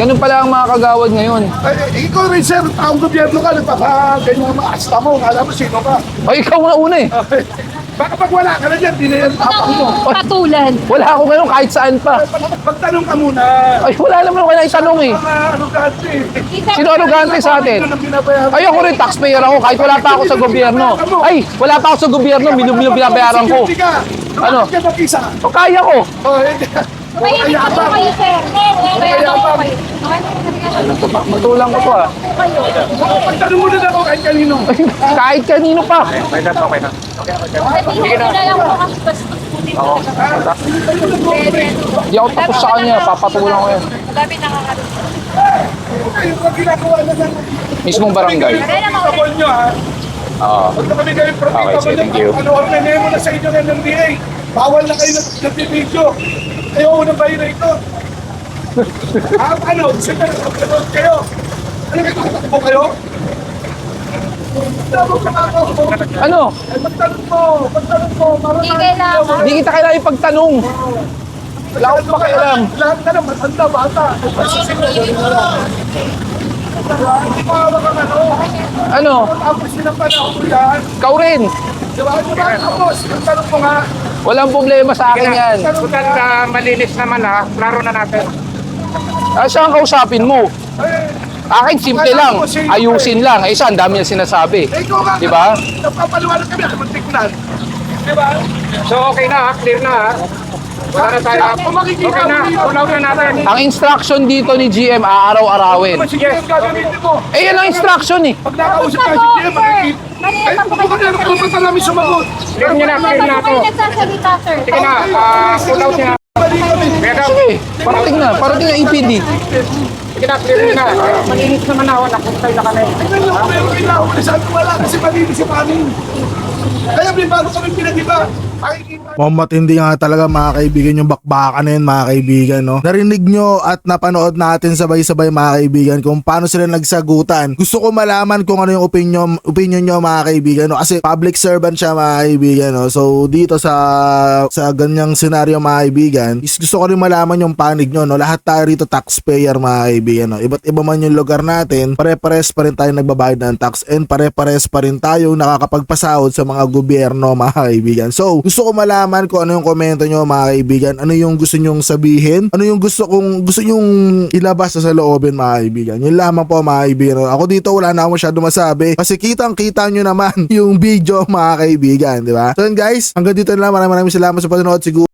Ganun pala ang mga kagawad ngayon. Ikaw rin, sir, ang gobyerno ka, nagpapa-ganyan ang mga asta mo. Alam mo sino ka. Ay, ikaw na una eh. Baka pag wala ka na dyan, di na yan tapang mo. Patulan. Wala ako ngayon kahit saan pa. Magtanong ka muna. Ay, wala naman ako na itanong eh. Mga arugante. Sino arugante sa atin? Ay, ako rin taxpayer ako kahit wala pa ako sa gobyerno. Ay, wala pa ako sa gobyerno, binabayaran ko. Ano? Bakit ka mag-isa? O, kaya ko. Oh, hindi. Kaya po kayo, sir. Kaya po kayo. Matulang ko to ah. Pagtanong mo na ako kahit kanino. Kahit kanino pa. Sige na lang po kasi Di ako tapos sa kanya, papatulang ko yan. Madami nakakaroon. Ayun ang ginagawa na lang. Mismong barangay. Kapol nyo ha. Oo. Huwag na kami kayo Okay, propita sige, thank you. Ano ang memo na sa inyo ng NDA. Bawal na kayo nag-video. Ayaw ko na violate. Ano? Sige, nag-upload kayo. Ano kayo? Kayo? Ano? Ay, magtanong mo. Magtanong mo. Hindi kailangan. Hindi kita kailangan ipagtanong. Wala akong pakialam. Lahat na lang, matanda, bata. Hindi mo hawak ang ano. Ano? Tapos sinapanahon ko yan. Ikaw rin. Diba? Tapos, magtanong mo nga. Walang problema sa akin yan. Bukan malinis naman ha, klaro na natin. Ah, siya ang kausapin mo. Akin, simple lang. Ayusin lang. Eh, isa, ang dami na sinasabi. Eh, ikaw nga. Diba? Napapaliwanag kami, ako magtignan. Diba? So okay na ha, clear na ha. Wala na tayo. Kung makikita Okay na, mo punaw na natin. Ang instruction dito ni GM, aaraw-arawin. Sige, gagamitin mo. Eh, yan ang instruction eh. Pag nakausap ka si Jim, makikita. Ay, baka na nakuha namin sumagot. Clear niya na, clear na ako. Kayo nagsasalita, sir. Sige na, punaw siya. Mali kami. Pero, Sige, parating na EPD. sige na, clear niya na. Malinis naman ako, nakuntay na kami. Tingnan lang kung meron kinahuli. Sabi ko wala kasi malinis si Paning. Kaya may bago kami pinag-iba. Makikita. Matindi nga talaga mga kaibigan yung bakbakan na yun mga kaibigan, no? Narinig nyo at napanood natin sabay-sabay mga kaibigan kung paano sila nagsagutan. Gusto ko malaman kung ano yung opinion nyo mga kaibigan, no? Kasi public servant siya mga kaibigan, no? So dito sa ganyang senaryo mga kaibigan, gusto ko rin malaman yung panig nyo, no? Lahat tayo rito taxpayer mga kaibigan, no? Iba't iba man yung lugar natin, pare-pares pa rin tayo nagbabayad ng tax and pare-pares pa rin tayo nakakapagpasahod sa mga gobyerno mga kaibigan. So gusto ko malaman kung ano yung komento nyo mga kaibigan, ano yung gusto nyong sabihin, ano yung gusto nyong ilabas sa loobin mga kaibigan. Yun lamang po mga kaibigan. Ako dito wala na ako masyado masabi kasi kitang-kita nyo naman yung video mga kaibigan, di ba? So yun guys, hanggang dito na lang. Maraming salamat sa panonood. Siguro